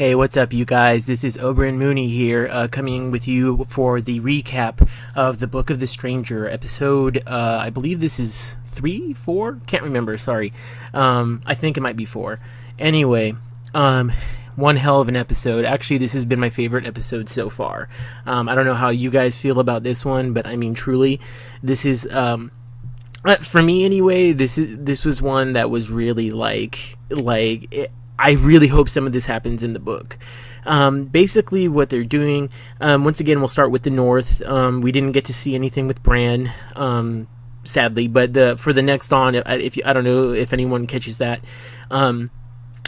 Hey, what's up, you guys? This is Oberyn Mooney here, coming with you for the recap of the Book of the Stranger, episode, I believe this is 3, 4? Can't remember, sorry. I think it might be 4. Anyway, one hell of an episode. Actually, this has been my favorite episode so far. I don't know how you guys feel about this one, but I mean, truly, this is, for me anyway, this was one that was really I really hope some of this happens in the book. Basically, what they're doing, once again, we'll start with the North. We didn't get to see anything with Bran, sadly, but for the next Dawn, I don't know if anyone catches that. On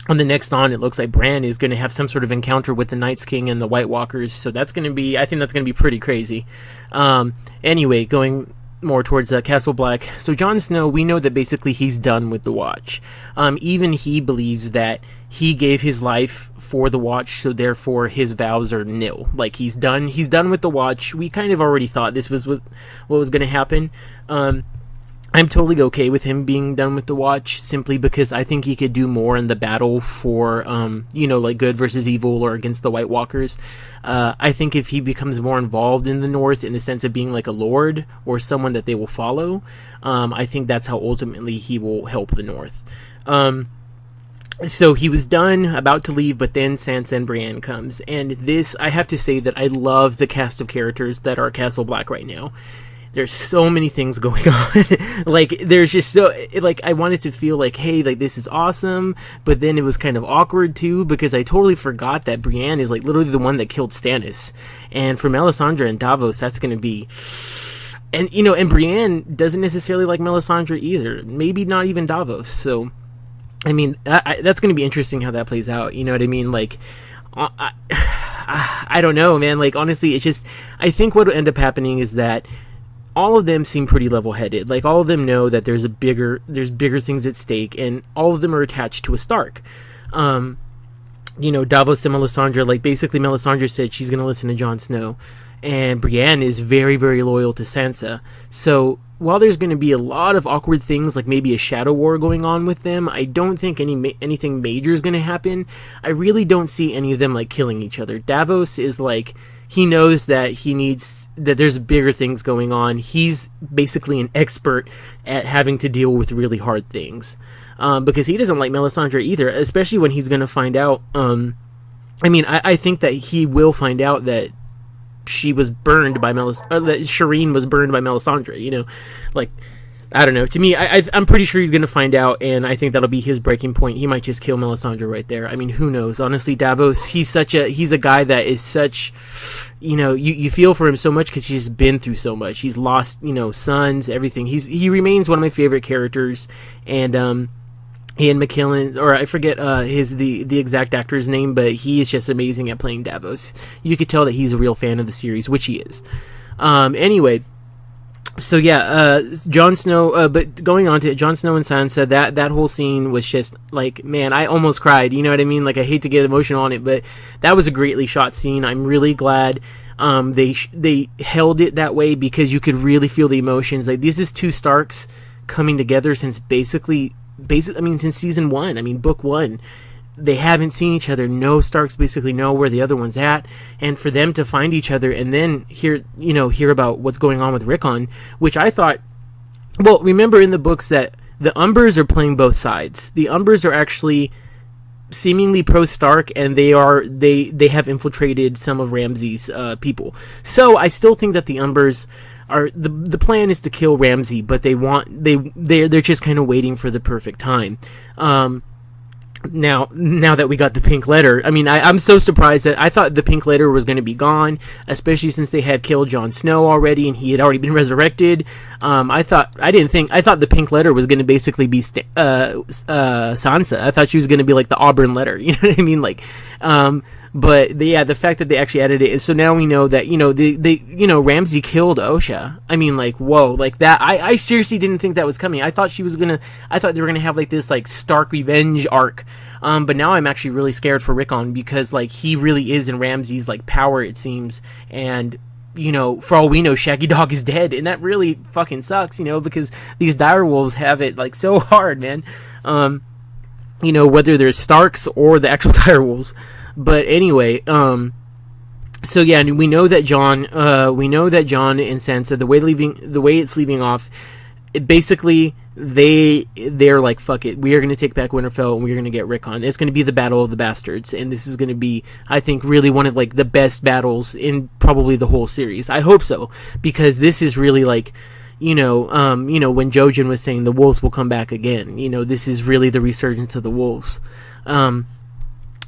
the next Dawn, it looks like Bran is going to have some sort of encounter with the Night's King and the White Walkers, so that's going to be, I think that's going to be pretty crazy. Anyway, going more towards Castle Black. So Jon Snow, we know that basically he's done with the Watch. Even he believes that he gave his life for the Watch, so therefore his vows are nil. Like, he's done with the Watch. We kind of already thought this was what was going to happen. I'm totally okay with him being done with the Watch, simply because I think he could do more in the battle for, like good versus evil or against the White Walkers. I think if he becomes more involved in the North in the sense of being like a lord or someone that they will follow, I think that's how ultimately he will help the North. So he was done, about to leave, but then Sansa and Brienne comes. And this, I have to say that I love the cast of characters that are Castle Black right now. There's so many things going on. Like, there's just so, like, I wanted to feel like, hey, like, this is awesome, but then it was kind of awkward, too, because I totally forgot that Brienne is, like, literally the one that killed Stannis. And for Melisandre and Davos, that's going to be... And, and Brienne doesn't necessarily like Melisandre either. Maybe not even Davos. So, I mean, that's going to be interesting how that plays out. You know what I mean? Like, I don't know, man. Like, honestly, it's just... I think what will end up happening is that all of them seem pretty level-headed. Like, all of them know that there's bigger things at stake, and all of them are attached to a Stark. Davos and Melisandre, like, basically Melisandre said she's going to listen to Jon Snow, and Brienne is very, very loyal to Sansa. So, while there's going to be a lot of awkward things, like maybe a shadow war going on with them, I don't think anything major is going to happen. I really don't see any of them, like, killing each other. Davos is, like... He knows that that there's bigger things going on. He's basically an expert at having to deal with really hard things. Because he doesn't like Melisandre either, especially when he's going to find out. I think that he will find out that she was burned by that Shireen was burned by Melisandre, Like, I don't know. To me, I'm pretty sure he's going to find out, and I think that'll be his breaking point. He might just kill Melisandre right there. I mean, who knows? Honestly, Davos, he's a guy that is such, you feel for him so much because he's been through so much. He's lost, sons, everything. He remains one of my favorite characters, and Ian McKellen, or I forget the exact actor's name, but he is just amazing at playing Davos. You could tell that he's a real fan of the series, which he is. Anyway. So yeah, Jon Snow, but going on to Jon Snow and Sansa, that whole scene was just like, man, I almost cried, you know what I mean? Like, I hate to get emotional on it, but that was a greatly shot scene. I'm really glad they held it that way, because you could really feel the emotions. Like, this is two Starks coming together since since season 1, book 1. They haven't seen each other. No Starks basically know where the other one's at, and for them to find each other and then hear about what's going on with Rickon, which I thought, well, remember in the books that the Umbers are playing both sides. The Umbers are actually seemingly pro-Stark, and they have infiltrated some of Ramsay's people. So I still think that the Umbers are the plan is to kill Ramsay, but they're just kind of waiting for the perfect time. Now that we got the pink letter, I'm so surprised that I thought the pink letter was going to be gone, especially since they had killed Jon Snow already and he had already been resurrected. I thought the pink letter was going to basically be Sansa. I thought she was going to be like the Oberyn letter, you know what I mean? Like, but the fact that they actually added it is, so now we know that, Ramsay killed Osha. Like, whoa, like that. I seriously didn't think that was coming. I thought they were going to have like this like Stark revenge arc. But now I'm actually really scared for Rickon, because like he really is in Ramsay's like power, it seems. And, for all we know, Shaggy Dog is dead, and that really fucking sucks, because these direwolves have it like so hard, man. Whether they're Starks or the actual direwolves. But anyway, so yeah, we know that Jon and Sansa, the way it's leaving off, basically they're like, fuck it, we are going to take back Winterfell and we're going to get Rickon. It's going to be the Battle of the Bastards, and this is going to be, I think, really one of like the best battles in probably the whole series. I hope so, because this is really like, when Jojen was saying the wolves will come back again, this is really the resurgence of the wolves.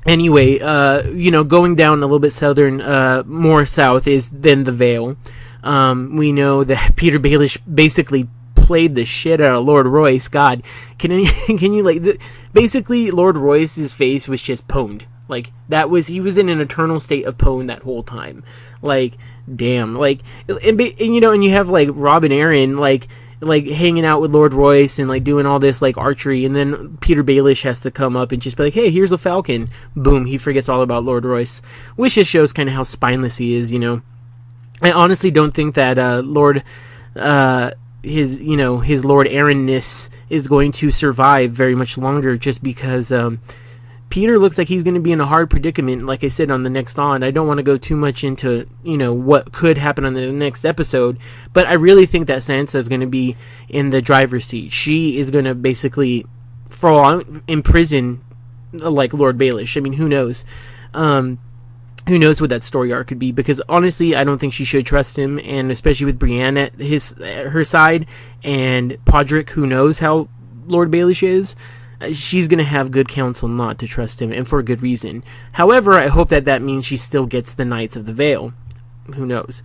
Anyway, going down a little bit more south is then the Vale. We know that Peter Baelish basically played the shit out of Lord Royce. God, can you basically Lord Royce's face was just pwned. Like, he was in an eternal state of pwn that whole time. Like, damn. Like, and you have like Robb and Aaron like hanging out with Lord Royce and like doing all this like archery, and then Peter Baelish has to come up and just be like, hey, here's a falcon. Boom, he forgets all about Lord Royce, which just shows kind of how spineless he is. I honestly don't think that his Lord Arryn-ness is going to survive very much longer, just because Peter looks like he's going to be in a hard predicament. Like I said, on the next on, I don't want to go too much into what could happen on the next episode, but I really think that Sansa is going to be in the driver's seat. She is going to basically imprison like Lord Baelish. I mean, who knows? Who knows what that story arc could be? Because honestly, I don't think she should trust him, and especially with Brienne at her side, and Podrick, who knows how Lord Baelish is, she's going to have good counsel not to trust him, and for a good reason. However, I hope that means she still gets the Knights of the Vale. Who knows?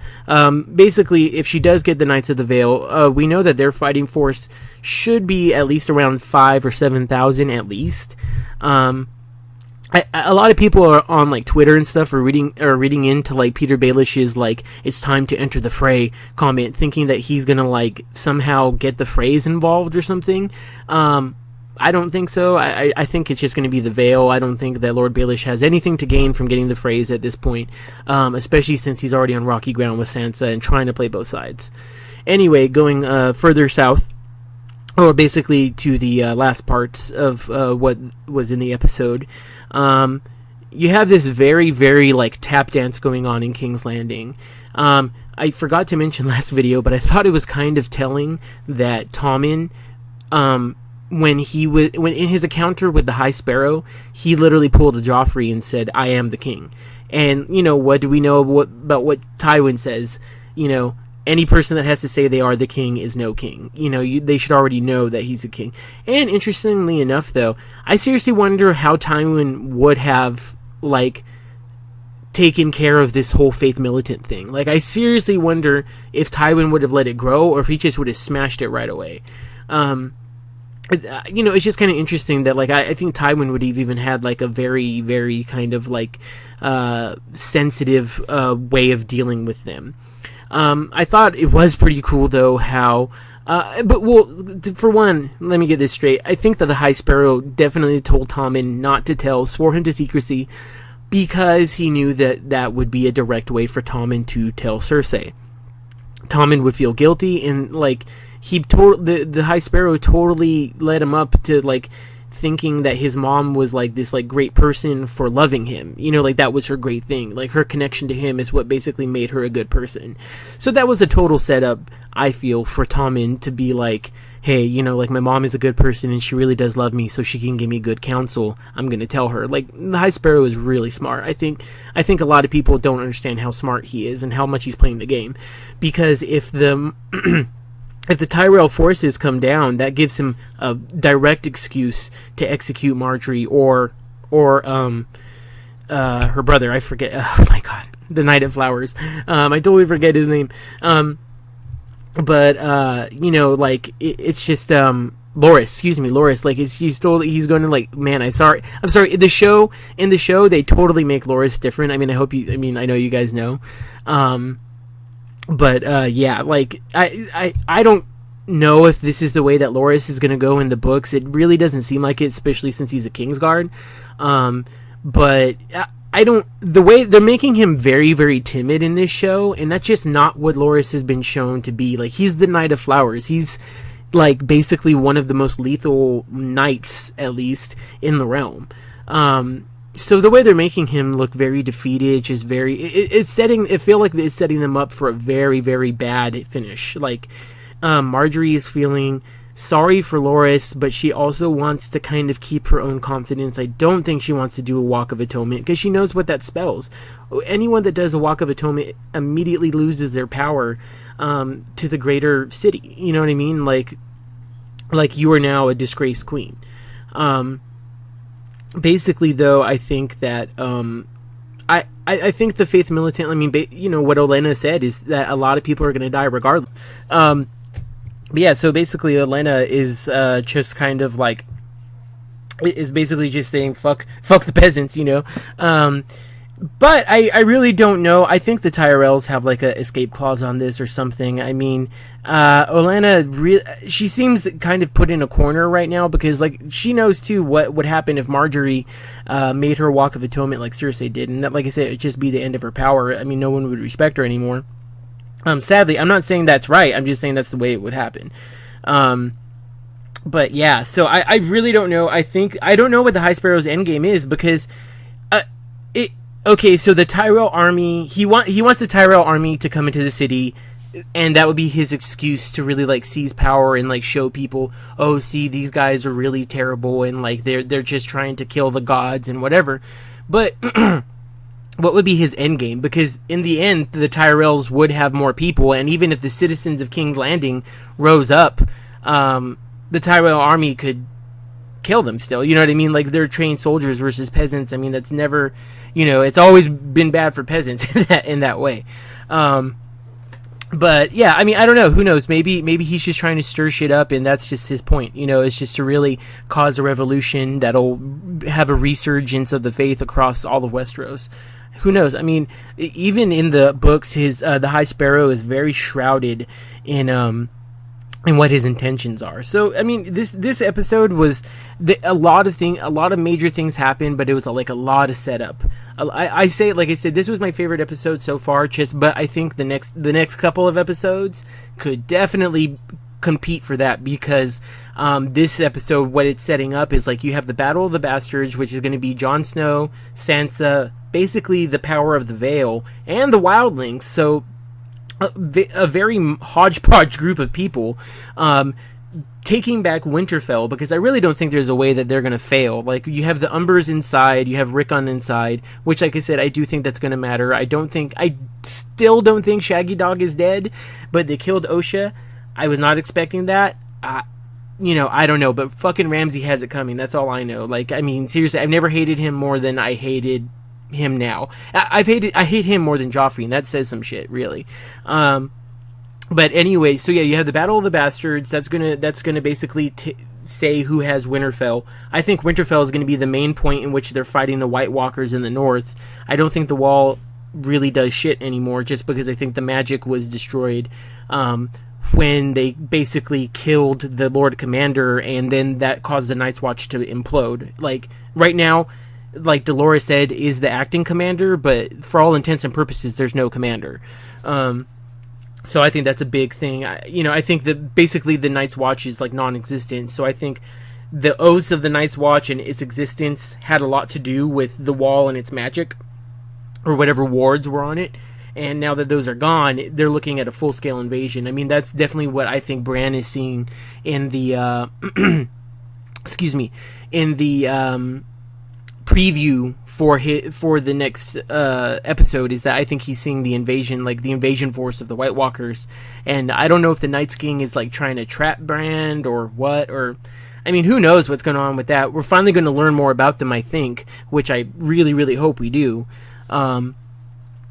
Basically, if she does get the Knights of the Vale, we know that their fighting force should be at least around 5,000 or 7,000 at least. A lot of people are on like Twitter and stuff are reading into like Peter Baelish's like it's time to enter the fray comment, thinking that he's gonna like somehow get the Freys involved or something. I don't think so. I think it's just going to be the Vale. I don't think that Lord Baelish has anything to gain from getting the Freys at this point, especially since he's already on rocky ground with Sansa and trying to play both sides. Anyway, going further south, or basically to the last parts of what was in the episode, you have this very, very like tap dance going on in King's Landing. I forgot to mention last video, but I thought it was kind of telling that Tommen, when in his encounter with the High Sparrow, he literally pulled a Joffrey and said, "I am the king." And what do we know about what Tywin says? Any person that has to say they are the king is no king. They should already know that he's a king. And interestingly enough, though, I seriously wonder how Tywin would have like taken care of this whole faith militant thing. Like, I seriously wonder if Tywin would have let it grow, or if he just would have smashed it right away. It's just kind of interesting that, like, I think Tywin would have even had, like, a very, very kind of, like, sensitive way of dealing with them. I thought it was pretty cool, though, how... for one, let me get this straight. I think that the High Sparrow definitely told Tommen not to tell, swore him to secrecy, because he knew that would be a direct way for Tommen to tell Cersei. Tommen would feel guilty, and, like... the High Sparrow totally led him up to like thinking that his mom was like this like great person for loving him. Like that was her great thing. Like her connection to him is what basically made her a good person. So that was a total setup, I feel, for Tommen to be like, hey, like my mom is a good person and she really does love me, so she can give me good counsel. I'm gonna tell her. Like, the High Sparrow is really smart. I think a lot of people don't understand how smart he is and how much he's playing the game, because if the if the Tyrell forces come down, that gives him a direct excuse to execute Marjorie or her brother. I forget. Oh my god, the Knight of Flowers. I totally forget his name. But like it's just Loras. Excuse me, Loras. Like he's going to like. Man, I'm sorry. In the show, they totally make Loras different. I mean, I know you guys know. But yeah, like I don't know if this is the way that Loras is going to go in the books. It really doesn't seem like it, especially since he's a Kingsguard. But I don't. The way they're making him very, very timid in this show, and that's just not what Loras has been shown to be. Like, he's the Knight of Flowers. He's like basically one of the most lethal knights, at least in the realm. so the way they're making him look very defeated, just very, it feel like it's setting them up for a very, very bad finish. Like, Marjorie is feeling sorry for Loras, but she also wants to kind of keep her own confidence. I don't think she wants to do a Walk of Atonement because she knows what that spells. Anyone that does a Walk of Atonement immediately loses their power to the greater city. You know what I mean? Like you are now a disgraced queen. Basically, though, I think that I think the Faith Militant, I mean, what Olenna said is that a lot of people are going to die regardless. But yeah, so basically Olenna is just kind of like, is basically just saying fuck the peasants, but I really don't know. I think the Tyrells have like a escape clause on this or something. I mean, Olenna she seems kind of put in a corner right now because like she knows too what would happen if Marjorie made her Walk of Atonement like Cersei did, and that, like I said, it would just be the end of her power. I mean, no one would respect her anymore. Sadly, I'm not saying that's right. I'm just saying that's the way it would happen. But yeah, so I really don't know. I don't know what the High Sparrow's endgame is because okay, so the Tyrell army, he wants the Tyrell army to come into the city, and that would be his excuse to really like seize power and like show people, oh, see, these guys are really terrible and like they're just trying to kill the gods and whatever. But what would be his endgame? Because in the end, the Tyrells would have more people, and even if the citizens of King's Landing rose up, the Tyrell army could kill them still. You know what I mean? Like, they're trained soldiers versus peasants. I mean, that's never, it's always been bad for peasants in that way. But yeah, I mean, I don't know. Who knows? Maybe he's just trying to stir shit up, and that's just his point. It's just to really cause a revolution that'll have a resurgence of the faith across all of Westeros. Who knows? I mean, even in the books, the High Sparrow is very shrouded in what his intentions are. So, I mean, this episode was a lot of major things happened, but it was like a lot of setup. I say, like I said, this was my favorite episode so far. But I think the next couple of episodes could definitely compete for that because this episode, what it's setting up is like you have the Battle of the Bastards, which is going to be Jon Snow, Sansa, basically the power of the Vale, and the Wildlings. So a very hodgepodge group of people taking back Winterfell, because I really don't think there's a way that they're going to fail. Like, you have the Umbers inside, you have Rickon inside, which, like I said, I do think that's going to matter. I still don't think Shaggy Dog is dead, but they killed Osha. I was not expecting that. I don't know, but fucking Ramsay has it coming. That's all I know. Like, I mean, seriously, I've never hated him more than I hated him now. I hate him more than Joffrey, and that says some shit, really. But anyway, so yeah, you have the Battle of the Bastards. That's gonna basically say who has Winterfell. I think Winterfell is gonna be the main point in which they're fighting the White Walkers in the north. I don't think the Wall really does shit anymore, just because I think the magic was destroyed when they basically killed the Lord Commander, and then that caused the Night's Watch to implode. Like, right now, like Dolores said, is the acting commander, but for all intents and purposes, there's no commander. So I think that's a big thing. I think that basically the Night's Watch is like non-existent. So I think the oaths of the Night's Watch and its existence had a lot to do with the Wall and its magic, or whatever wards were on it. And now that those are gone, they're looking at a full-scale invasion. I mean, that's definitely what I think Bran is seeing in the in the preview for the next episode, is that I think he's seeing the invasion, like the invasion force of the White Walkers. And I don't know if the Night's King is like trying to trap Bran or what, or I mean, who knows what's going on with that. We're finally going to learn more about them, I think, which I really, really hope we do.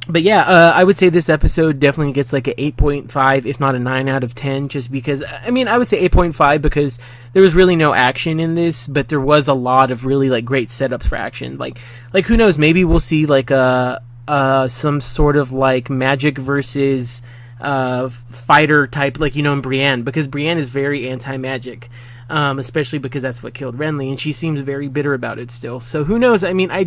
But yeah, I would say this episode definitely gets like an 8.5, if not a 9 out of 10, just because, I mean, I would say 8.5 because there was really no action in this, but there was a lot of really like great setups for action. Like who knows, maybe we'll see like some sort of like magic versus fighter type, like, in Brienne, because Brienne is very anti-magic. Especially because that's what killed Renly, and she seems very bitter about it still. So who knows? I mean, I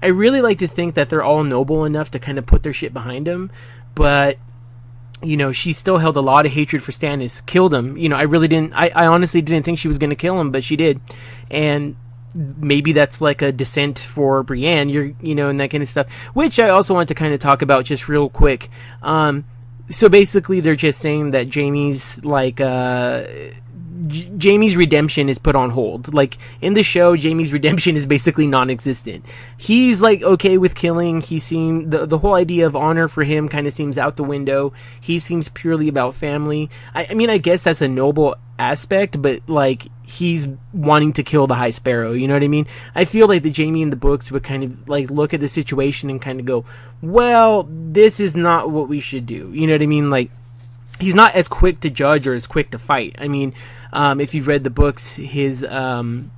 really like to think that they're all noble enough to kind of put their shit behind him, but, she still held a lot of hatred for Stannis, killed him. I honestly didn't think she was going to kill him, but she did. And, maybe that's like a descent for Brienne, and that kind of stuff, which I also want to kind of talk about just real quick. So basically they're just saying that Jaime's redemption is put on hold. Like, in the show, Jaime's redemption is basically non-existent. He's, like, okay with killing. The whole idea of honor for him kind of seems out the window. He seems purely about family. I mean, I guess that's a noble aspect, but, like, he's wanting to kill the High Sparrow, you know what I mean? I feel like the Jaime in the books would kind of, like, look at the situation and kind of go, well, this is not what we should do, you know what I mean? Like, he's not as quick to judge or as quick to fight. I mean, if you've read the books, the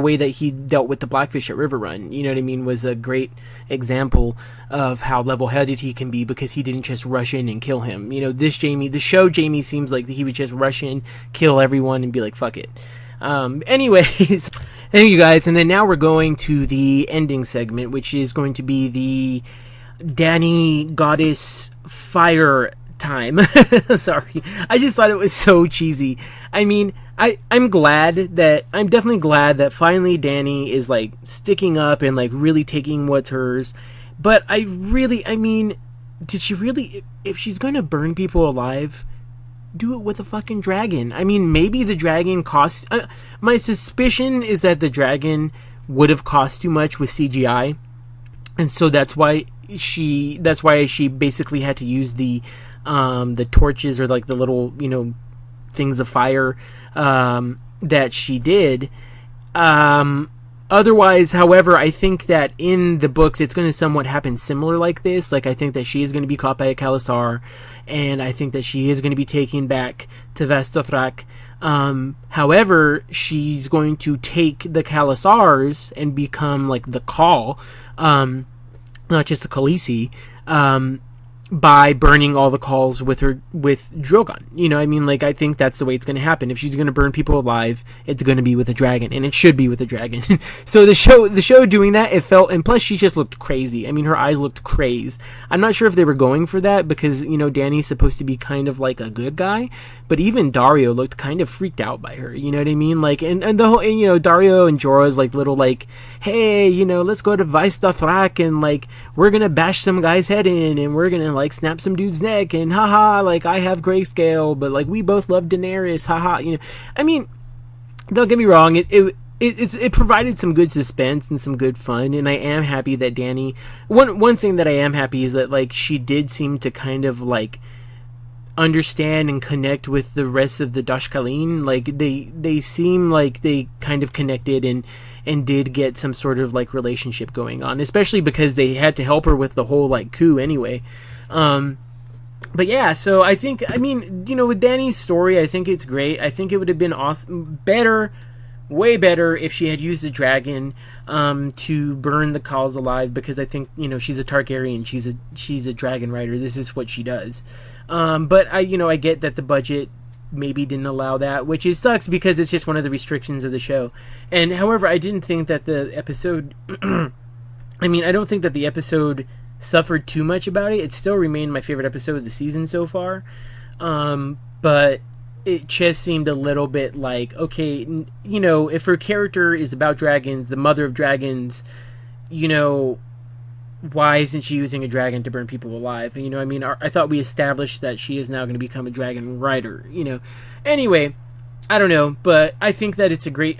way that he dealt with the Blackfish at River Run, you know what I mean, was a great example of how level-headed he can be, because he didn't just rush in and kill him. You know, the show Jaime seems like he would just rush in, kill everyone, and be like, fuck it. Anyways, thank you guys, and then now we're going to the ending segment, which is going to be the Dany Goddess Fire time. Sorry, I just thought it was so cheesy. I mean, I'm definitely glad that finally Dany is like sticking up and like really taking what's hers. But I mean, did she really? If she's gonna burn people alive, do it with a fucking dragon. I mean, maybe the dragon costs. My suspicion is that the dragon would have cost too much with CGI, and so that's why she basically had to use the torches, or like the little, things of fire that she did. Otherwise, however, I think that in the books it's going to somewhat happen similar like this. Like, I think that she is going to be caught by a Khalasar, and I think that she is going to be taken back to Vastothrak. However, she's going to take the Khalasars and become like the Khal, not just the Khaleesi, by burning all the Khals with Drogon. You know, I mean, like, I think that's the way it's going to happen. If she's going to burn people alive, it's going to be with a dragon, and it should be with a dragon. So the show doing that, it felt, and plus she just looked crazy. I mean, her eyes looked crazed. I'm not sure if they were going for that, because, Dany's supposed to be kind of like a good guy, but even Dario looked kind of freaked out by her, you know what I mean? Like, and the whole, Dario and Jorah's like little, like, hey, let's go to Vastothrak, and like, we're gonna bash some guy's head in, and we're gonna like snap some dude's neck, and haha, like, I have grayscale, but like, we both love Daenerys, haha. I mean, don't get me wrong, it provided some good suspense and some good fun, and I am happy that Dany, one thing that I am happy is that, like, she did seem to kind of like understand and connect with the rest of the Dashkaline. Like, they seem like they kind of connected and did get some sort of like relationship going on, especially because they had to help her with the whole like coup anyway. But yeah, so I think, I mean, with Dany's story, I think it's great. I think it would have been awesome, way better if she had used a dragon to burn the Khals alive, because I think, she's a Targaryen, she's a dragon rider. This is what she does. But I get that the budget maybe didn't allow that, which sucks, because it's just one of the restrictions of the show. And however, I didn't think that the episode I mean, I don't think that the episode suffered too much about it. It still remained my favorite episode of the season so far. But it just seemed a little bit like, okay, if her character is about dragons, the mother of dragons, why isn't she using a dragon to burn people alive? And, I mean, I thought we established that she is now going to become a dragon rider, Anyway, I don't know, but I think that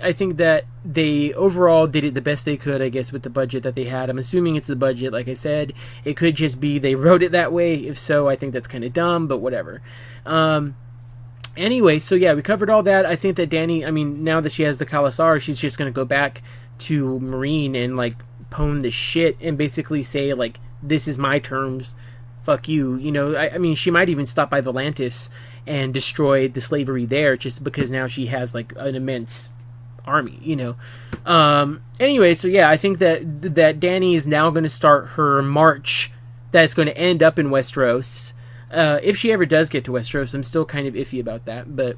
I think that they overall did it the best they could, I guess, with the budget that they had. I'm assuming it's the budget, like I said. It could just be they wrote it that way. If so, I think that's kind of dumb, but whatever. Anyway, so yeah, we covered all that. I think that Dany, I mean, now that she has the Khalasar, she's just going to go back to Meereen and, like, pwn the shit and basically say, like, this is my terms, fuck you. I mean, she might even stop by Volantis and destroy the slavery there, just because now she has like an immense army, Anyway, so yeah, I think that Dany is now going to start her march that's going to end up in Westeros. If she ever does get to Westeros, I'm still kind of iffy about that, but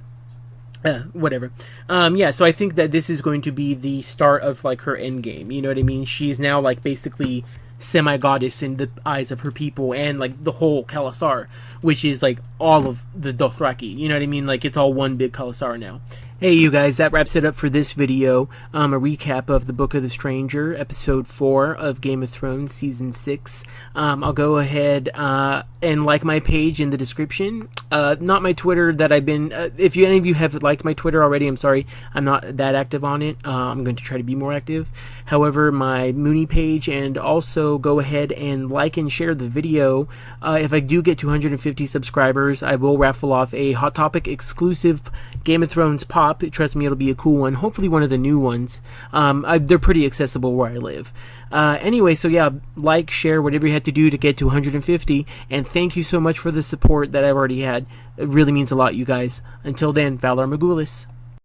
whatever. Yeah, so I think that this is going to be the start of like her end game, you know what I mean? She's now like basically semi-goddess in the eyes of her people, and like the whole Khalasar, which is like all of the Dothraki, you know what I mean? Like, it's all one big Khalasar now. Hey you guys, that wraps it up for this video. A recap of the Book of the Stranger, episode 4 of Game of Thrones, season 6. I'll go ahead and like my page in the description. Not my Twitter that I've been... if any of you have liked my Twitter already, I'm sorry, I'm not that active on it. I'm going to try to be more active. However, my Mooney page, and also go ahead and like and share the video. If I do get 250 subscribers, I will raffle off a Hot Topic exclusive Game of Thrones pop. Trust me, it'll be a cool one. Hopefully one of the new ones. They're pretty accessible where I live. Anyway, so yeah, like, share, whatever you had to do to get to 150. And thank you so much for the support that I've already had. It really means a lot, you guys. Until then, Valar Morghulis.